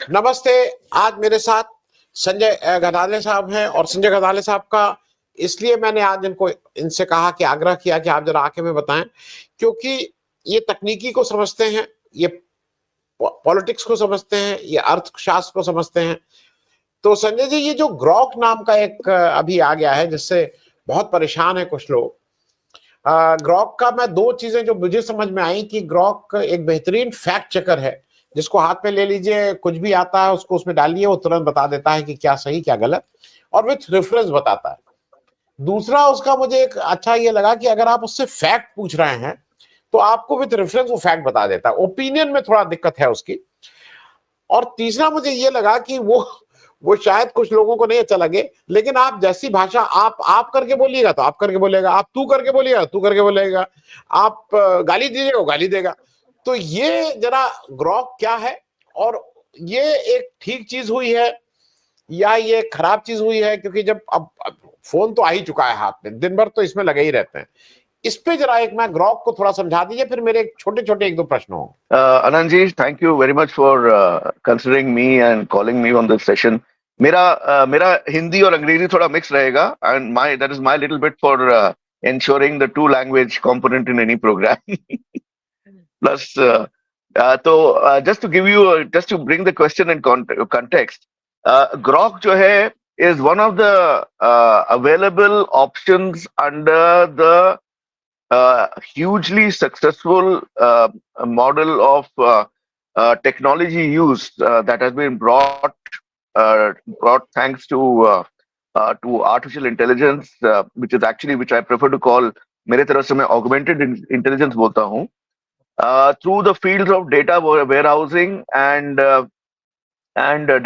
नमस्ते। आज मेरे साथ संजय गधाले साहब हैं और संजय गधाले साहब का इसलिए मैंने आज इनसे कहा कि आग्रह किया कि आप जरा आके में बताएं, क्योंकि ये तकनीकी को समझते हैं, ये पॉलिटिक्स को समझते हैं, ये अर्थशास्त्र को समझते हैं। तो संजय जी, ये जो ग्रॉक नाम का एक अभी आ गया है जिससे बहुत परेशान है कुछ लोग। ग्रॉक का मैं दो चीजें जो मुझे समझ में आई कि ग्रॉक एक बेहतरीन फैक्ट चेकर है, जिसको हाथ में ले लीजिए, कुछ भी आता है उसको उसमें डालिए, वो तुरंत बता देता है कि क्या सही क्या गलत, और विथ रेफरेंस बताता है। दूसरा उसका मुझे एक अच्छा ये लगा कि अगर आप उससे फैक्ट पूछ रहे हैं तो आपको विथ रेफरेंस वो फैक्ट बता देता है। ओपिनियन में थोड़ा दिक्कत है उसकी। और तीसरा मुझे ये लगा कि वो शायद कुछ लोगों को नहीं अच्छा लगे, लेकिन आप जैसी भाषा आप करके बोलिएगा तो आप करके बोलेगा, आप तू करके बोलिएगा तू करके बोलेगा, आप गाली दीजिएगा वो गाली देगा। तो ये जरा ग्रॉक क्या है, और ये एक ठीक चीज हुई है या ये खराब चीज हुई है? क्योंकि जब अब फोन तो आ ही चुका है हाथ में, दिन भर तो इसमें लगे ही रहते हैं। इस पे जरा एक मैं ग्रॉक को थोड़ा समझा दीजिए, फिर मेरे छोटे छोटे एक दो प्रश्न हो। Anand ji, thank you very much for considering me and calling me on this session. मेरा हिंदी और अंग्रेजी थोड़ा मिक्स रहेगा, and that is my little bit for ensuring the two language component in any program. Plus, just to give you, just to bring the question in context, Grok जो है is one of the available options under the hugely successful model of technology use that has been brought thanks to artificial intelligence, which I prefer to call, मेरे तरफ से मैं augmented intelligence बोलता हूँ, through the fields of data warehousing and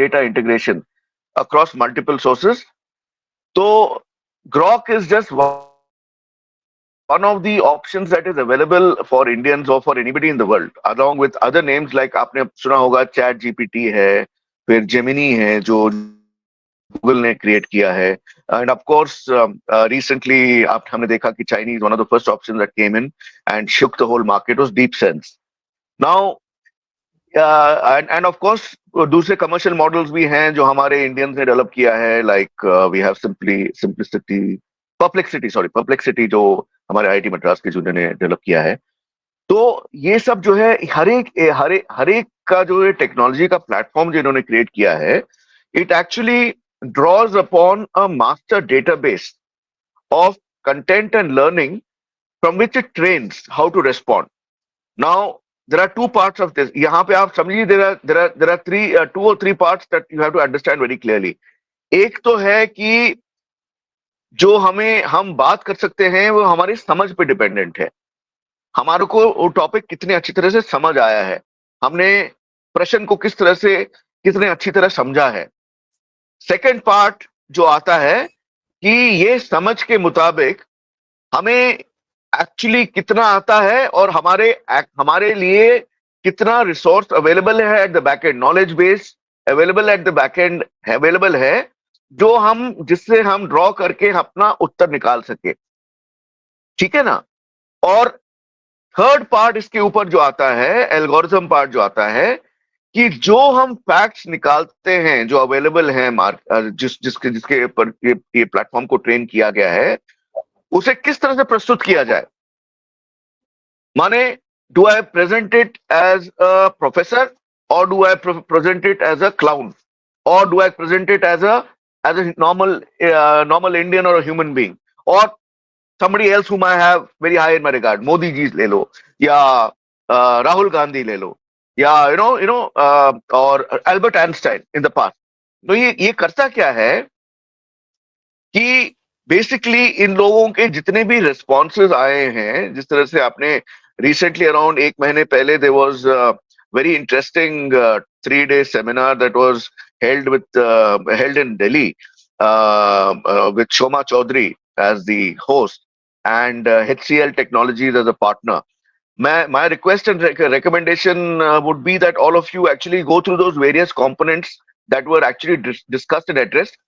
data integration across multiple sources. So Grok is just one of the options that is available for Indians or for anybody in the world, along with other names like आपने सुना होगा Chat GPT है, फिर Gemini है जो Google ने create किया है, and of course recently हमने देखा कि Chinese, one of the first options that came in and shook the whole market was DeepSense. Now and of course दूसरे commercial models भी हैं जो हमारे Indians ने develop किया है, like we have Perplexity जो हमारे IIT मद्रास के जूनियर ने डेवलप किया है। तो ये सब जो है हर एक का जो है टेक्नोलॉजी का प्लेटफॉर्म जो इन्होंने क्रिएट किया है, it actually draws upon a master database of content and learning from which it trains how to respond. Now there are two parts of this. यहाँ पे आप समझिए there are two or three parts that you have to understand very clearly. एक तो है कि जो हम बात कर सकते हैं वो हमारी समझ पे डिपेंडेंट है, हमारे को वो टॉपिक कितने अच्छी तरह से समझ आया है, हमने प्रश्न को कितने अच्छी तरह समझा है। सेकंड पार्ट जो आता है कि ये समझ के मुताबिक हमें एक्चुअली कितना आता है और हमारे लिए कितना रिसोर्स अवेलेबल है at the back and, knowledge base available at the back and available है, जिससे हम ड्रॉ करके अपना उत्तर निकाल सके। ठीक है ना? और थर्ड पार्ट इसके ऊपर जो आता है, एल्गोरिथम पार्ट जो आता है, कि जो हम फैक्ट्स निकालते हैं जो अवेलेबल हैं जिसके ऊपर ये प्लेटफॉर्म को ट्रेन किया गया है, उसे किस तरह से प्रस्तुत किया जाए। माने, do I present it as a professor, और do I present it as a clown, और do I present it as a normal Indian और ह्यूमन बीइंग, और somebody else whom I have very high in my regard, Modi ji ले लो, या राहुल गांधी ले लो, या और Albert Einstein in the past. तो ये करता क्या है कि बेसिकली इन लोगों के जितने भी रिस्पॉन्सेज आए हैं, जिस तरह से आपने रिसेंटली अराउंड एक महीने पहले there was very interesting 3-day seminar that was held in Delhi with Shoma Chaudhary as the host and HCL Technologies as a partner. My request and recommendation would be that all of you actually go through those various components that were actually discussed and addressed.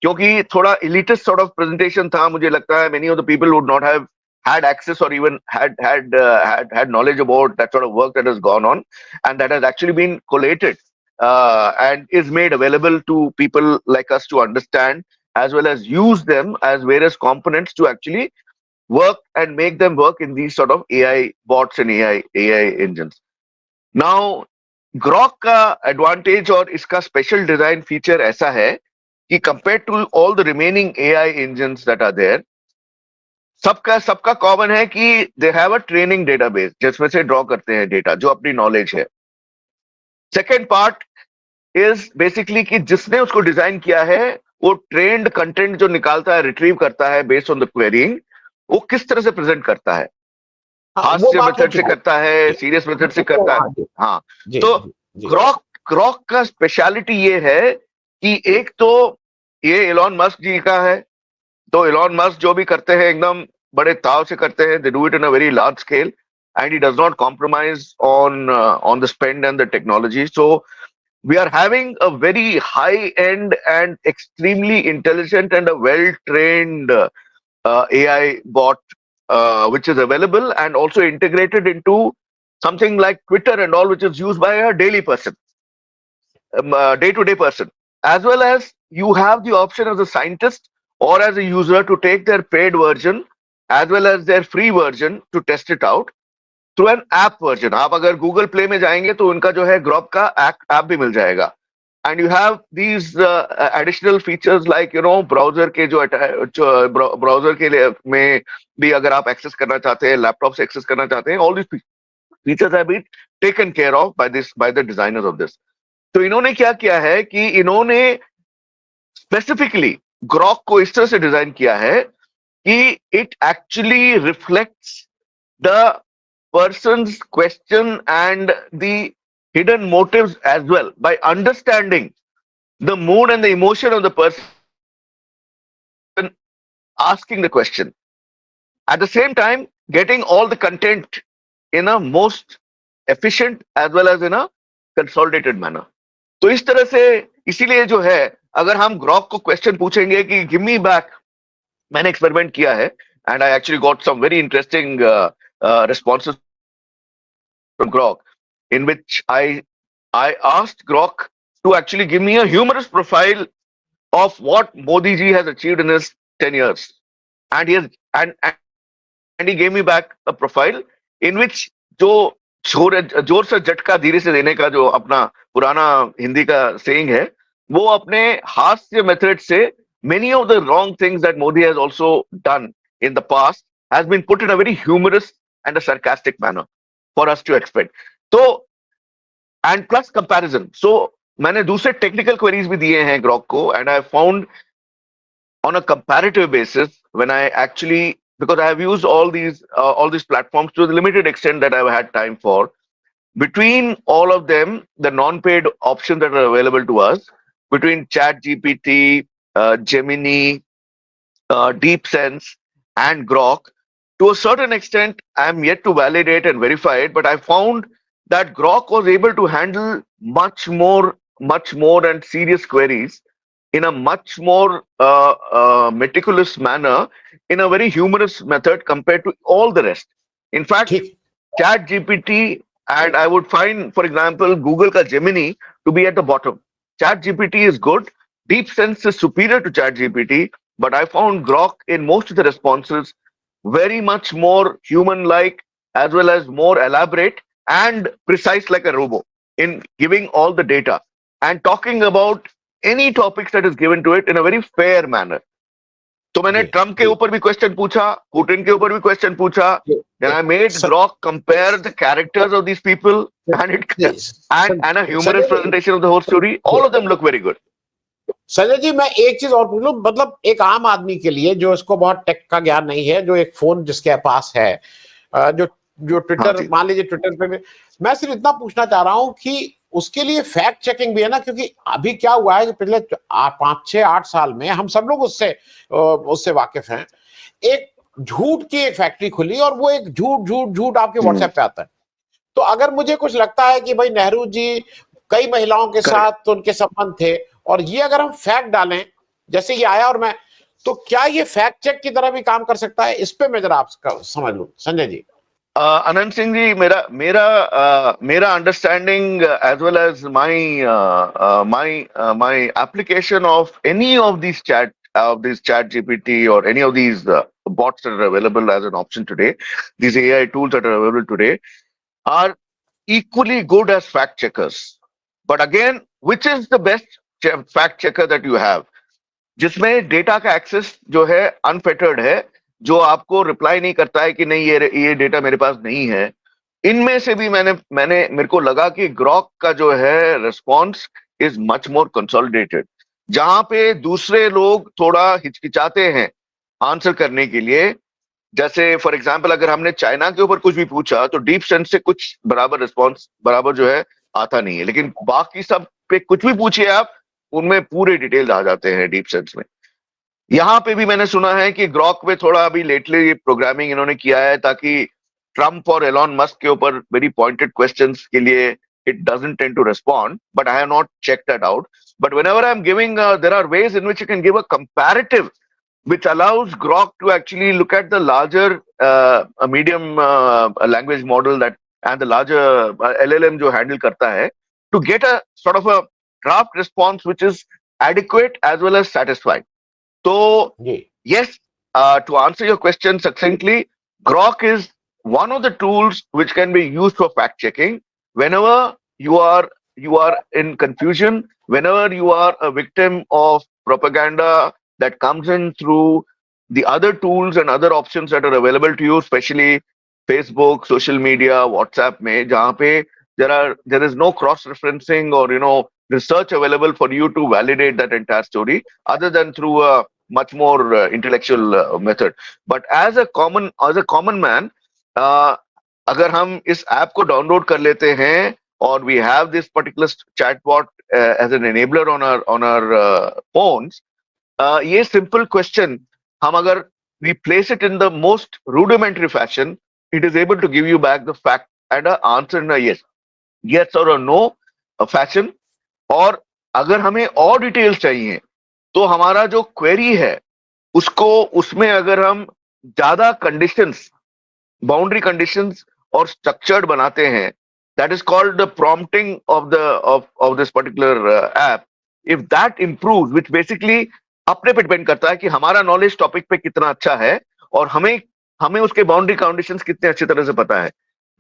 क्योंकि थोड़ा elitist sort of presentation था, मुझे लगता है many of the people would not have had access or even had knowledge about that sort of work that has gone on and that has actually been collated and is made available to people like us to understand, as well as use them as various components to actually work and make them work in these sort of AI bots and AI engines. Now, Grok का advantage और इसका special design feature ऐसा है कि compared to all the remaining AI engines that are there, सबका सबका common है कि they have a training database जिसमें से ड्रॉ करते हैं डेटा जो अपनी नॉलेज है. सेकेंड पार्ट इज बेसिकली कि जिसने उसको डिजाइन किया है वो ट्रेंड कंटेंट जो निकालता है, रिट्रीव करता है बेस्ड ऑन द क्वेरीइंग, वो किस तरह से प्रेजेंट करता है, हाँ, वो हास्य बात हो मेथड से चुकी करता है, जी, सीरियस मेथड से वो करता है. हाँ जी, हाँ, जी, तो जी, जी, ग्रॉक ग्रॉक का स्पेशलिटी ये है कि एक तो ये एलॉन मस्क जी का है, तो एलॉन मस्क जो भी करते हैं एकदम बड़े ताव से करते हैं. They do it in a very large scale and he does not compromise on the spend and the technology. So we are having a very high end and extremely intelligent and a well trained AI bot which is available and also integrated into something like Twitter and all, which is used by a daily person, day to day person, as well as you have the option as a scientist or as a user to take their paid version as well as their free version to test it out through an app version. आप अगर Google play में जाएंगे तो उनका जो है Grok का app भी मिल जाएगा. And you have these additional features like browser के जो ब्राउजर के लिए में भी अगर आप एक्सेस करना चाहते हैं, लैपटॉप से एक्सेस करना चाहते हैं, all this features have been taken care of by the designers of this. तो इन्होंने क्या किया है कि इन्होंने स्पेसिफिकली ग्रॉक को इस तरह से डिजाइन किया है कि it actually reflects the person's question and the hidden motives as well by understanding the mood and the emotion of the person asking the question. At the same time, getting all the content in a most efficient as well as in a consolidated manner. तो इस तरह से इसीलिए जो है अगर हम Grok को क्वेश्चन पूछेंगे कि गिव मी बैक, मैंने एक्सपेरिमेंट किया है and I actually got some very interesting responses from Grok, in which I asked Grok to actually give me a humorous profile of what Modi ji has achieved in his 10 years, and he has and he gave me back a profile in which जो जोर से झटका धीरे से देने का जो अपना पुराना हिंदी का सेइंग है, वो अपने हास्य मेथड से many of the wrong things that Modi has also done in the past has been put in a very humorous and a sarcastic manner for us to expect. तो एंड प्लस कंपैरिजन. सो मैंने दूसरे technical queries भी दिए हैं Grok को and I found on a comparative basis when I actually, because I have used all these platforms to the limited extent that I've had time for, between all of them, the non-paid options that are available to us, between ChatGPT, Gemini, DeepSense, and Grok, to a certain extent, I'm yet to validate and verify it, but I found that Grok was able to handle much more and serious queries in a much more meticulous manner, in a very humorous method compared to all the rest. In fact, ठीक Chat GPT, and I would find, for example, Google ka Gemini to be at the bottom. Chat GPT is good. DeepSense is superior to Chat GPT, but I found Grok in most of the responses very much more human-like as well as more elaborate and precise like a robot in giving all the data and talking about any topics that is given to it in a very fair manner. तो मैंने जी Trump के जी ऊपर भी question पूछा, Putin के ऊपर भी question पूछा, जी then I made स- Grok compare the characters of these people and ji, and a humorous Sanjay ji presentation of the whole story. Ji, All of them look very good. Sanjay ji मैं एक चीज और पूछ लूं, मतलब एक आम आदमी के लिए जो इसको बहुत टेक का ज्ञान नहीं है, जो एक फोन जिसके पास है, जो जो हाँ ट्विटर, जी. मान लीजिए ट्विटर पे भी, मैं सिर्फ इतना पूछना चाह रहा हूं कि उसके लिए फैक्ट चेकिंग भी है ना, क्योंकि अभी क्या हुआ है कि पिछले 5, 6, 8 साल में हम सब लोग उससे वाकिफ हैं, एक झूठ की एक फैक्ट्री खुली और वो एक झूठ झूठ झूठ आपके व्हाट्सएप पे आता है. तो अगर मुझे कुछ लगता है कि भाई नेहरू जी कई महिलाओं के Correct. साथ तो उनके संबंध थे, और ये अगर हम फैक्ट डालें जैसे ये आया और मैं, तो क्या ये फैक्ट चेक की तरह भी काम कर सकता है? इस पे मैं जरा आपका समझ लूं संजय जी. अनंत सिंह जी, मेरा मेरा मेरा understanding as well as my application of any of this chat GPT or any of these bots that are available as an option today, these AI tools that are available today are equally good as fact checkers. But again, which is the best fact checker that you have? जिसमें data का access जो है unfettered है, जो आपको reply नहीं करता है कि नहीं ये डेटा मेरे पास नहीं है। इनमें से भी मैंने मैंने मेरे को लगा कि ग्रॉक का जो है response is much more consolidated, जहां पे दूसरे लोग थोड़ा हिचकिचाते हैं आंसर करने के लिए। जैसे फॉर एग्जाम्पल अगर हमने चाइना के ऊपर कुछ भी पूछा तो डीप सेंस से कुछ बराबर रिस्पॉन्स बराबर जो है आता नहीं है, लेकिन बाकी सब पे कुछ भी पूछिए आप, उनमें पूरे डिटेल्स आ जाते हैं डीप सेंस में। यहाँ पे भी मैंने सुना है कि ग्रॉक में थोड़ा अभी लेटली प्रोग्रामिंग इन्होंने किया है ताकि ट्रम्प और एलॉन मस्क के ऊपर वेरी पॉइंटेड क्वेश्चंस के लिए it doesn't tend to respond, but I have not check that out. But whenever I am giving there are ways in which you can give a comparative which allows Grok to actually look at the larger medium language model that and the larger LLM जो handle करता है, to get a sort of a draft response which is adequate as well as satisfying. So ji yes, to answer your question succinctly, Grok is one of the tools which can be used for fact checking whenever you are in confusion, whenever you are a victim of propaganda that comes in through the other tools and other options that are available to you, especially Facebook, social media, WhatsApp में, जहाँ पे there is no cross referencing or research available for you to validate that entire story other than through a much more intellectual method. But as a common man, uh, अगर हम इस app को download कर लेते हैं और we have this particular chatbot as an enabler on our phones, ये simple question हम अगर we place it in the most rudimentary fashion, it is able to give you back the fact and an answer in a yes or a no fashion. और अगर हमें और details चाहिए तो हमारा जो क्वेरी है उसको उसमें अगर हम ज्यादा कंडीशंस, बाउंड्री कंडीशंस और स्ट्रक्चर्ड बनाते हैं, that is called the prompting of this particular app. If that improve, which basically अपने पे डिपेंड करता है कि हमारा नॉलेज टॉपिक पे कितना अच्छा है और हमें हमें उसके बाउंड्री कंडीशंस कितने अच्छी तरह से पता है।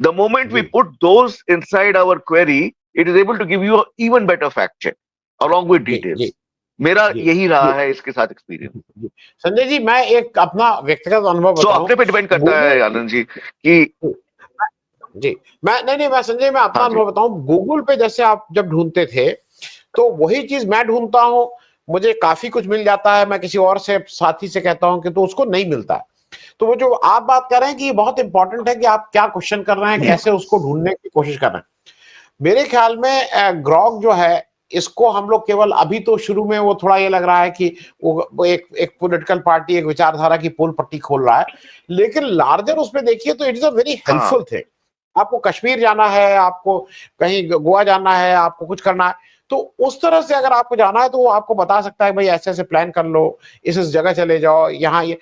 द मोमेंट वी जी put those inside our query, it is able to give you even better fact check along with जी जी details. मेरा जी यही रहा जी है इसके साथ एक्सपीरियंस। जी। संजय जी, मैं एक अपना व्यक्तिगत अनुभव सो बताऊं। अपने पे डिपेंड करता गूगल है आनंद जी कि जी मैं नहीं नहीं मैं संजय, मैं अपना हाँ जी, अनुभव बताऊं। गूगल पे जैसे आप जब ढूंढते थे तो वही चीज मैं ढूंढता हूं, मुझे काफी कुछ मिल जाता है, मैं किसी और से साथी से कहता हूं कि तो उसको नहीं मिलता है। तो वो जो आप बात कर रहे हैं कि ये बहुत इंपॉर्टेंट है कि आप क्या क्वेश्चन कर रहे हैं, कैसे उसको ढूंढने की कोशिश कर रहे हैं। मेरे ख्याल में ग्रॉक जो है, इसको हम लोग केवल अभी तो शुरू में वो थोड़ा ये लग रहा है कि वो एक एक पॉलिटिकल पार्टी, एक विचारधारा की पोल पट्टी खोल रहा है, लेकिन लार्जर उसमें देखिए तो इट इज अ वेरी हाँ, हेल्पफुल थिंग। आपको कश्मीर जाना है, आपको कहीं गोवा जाना है, आपको कुछ करना है, तो उस तरह से अगर आपको जाना है तो वो आपको बता सकता है भाई ऐसे ऐसे प्लान कर लो, इस जगह चले जाओ, यहाँ ये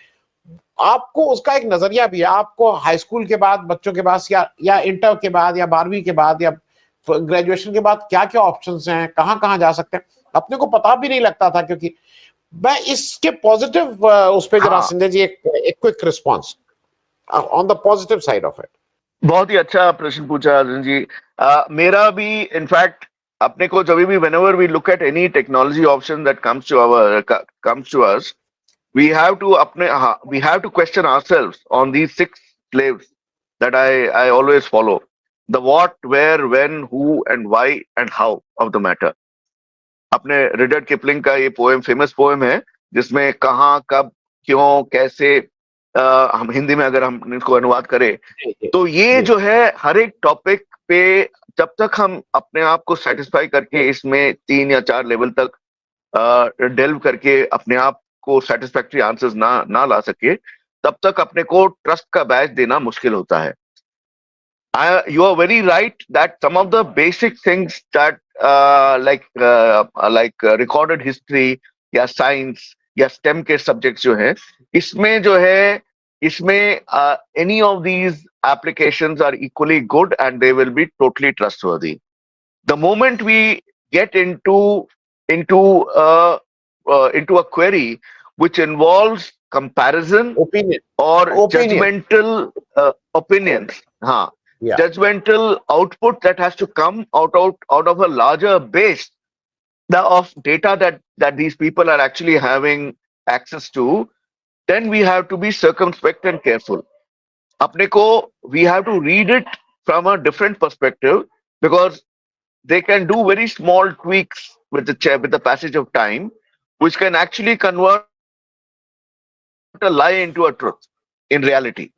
आपको उसका एक नजरिया भी है। आपको हाई स्कूल के बाद बच्चों के पास या इंटर के बाद या 12वीं के बाद या ग्रेजुएशन के बाद क्या क्या ऑप्शंस हैं, कहाँ कहाँ जा सकते हैं, अपने को पता भी नहीं लगता था। क्योंकि मैं इसके पॉजिटिव उस पर जरा हाँ, संजय जी एक quick response on the positive side of it. बहुत ही अच्छा प्रश्न पूछा अर्जुन जी। मेरा भी इनफैक्ट अपने को जब भी whenever we look at any technology option that comes to us, we have to question ourselves on these 6 slaves that I always follow: the what, where, when, who, and why, and how of the matter. अपने रिडर्ड Kipling का ये poem famous poem है जिसमें कहाँ, कब, क्यों, कैसे, हम हिंदी में अगर हम इसको अनुवाद करें जी जी तो ये जी जो है हर एक टॉपिक पे जब तक हम अपने आप को सेटिस्फाई करके इसमें 3 या 4 लेवल तक डेल्व करके अपने आप को सेटिस्फैक्टरी आंसर्स ना ना ला सके, तब तक अपने को ट्रस्ट का बैच देना मुश्किल होता है। You are very right that some of the basic things that recorded history या साइंस या स्टेम के सब्जेक्ट्स जो है, इसमें जो है इसमें any of these applications are equally good and they will be totally trustworthy. The moment we get into uh, into a query which involves comparison Opinion. or Opinion. judgmental opinions, Yeah. judgmental output that has to come out of a larger base of data that these people are actually having access to, then we have to be circumspect and careful. अपने को we have to read it from a different perspective, because they can do very small tweaks with the passage of time, which can actually convert a lie into a truth in reality.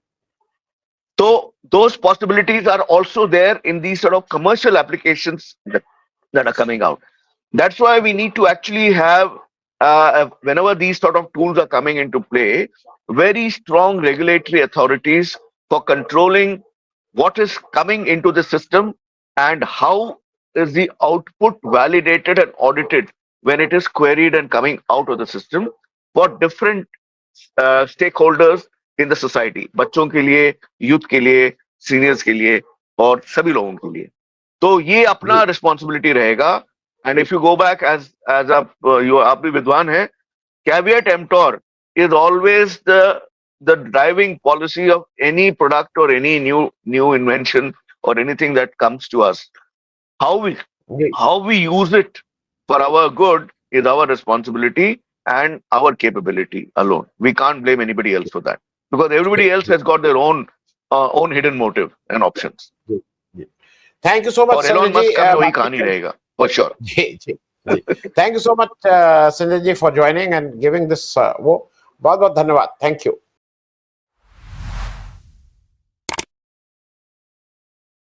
So those possibilities are also there in these sort of commercial applications that are coming out. That's why we need to actually have, whenever these sort of tools are coming into play, very strong regulatory authorities for controlling what is coming into the system and how is the output validated and audited when it is queried and coming out of the system for different stakeholders in the society, बच्चों के लिए, youth के लिए, seniors के लिए और सभी लोगों के लिए. तो ये अपना रिस्पॉन्सिबिलिटी रहेगा. And if you go back as आप भी विद्वान हैं, caveat emptor is always the driving policy of any product or any new invention or anything that comes to us. How we use it for our good is our responsibility and our capability alone. We can't blame anybody else for that, because everybody else has got their own hidden motive and options. Thank you so much, और Elon Sanjay Musk का भी वही ji. कहानी रहेगा, for sure. Ji. Thank you so much, Sanjay ji, for joining and giving this. वो बहुत बहुत धन्यवाद. Thank you.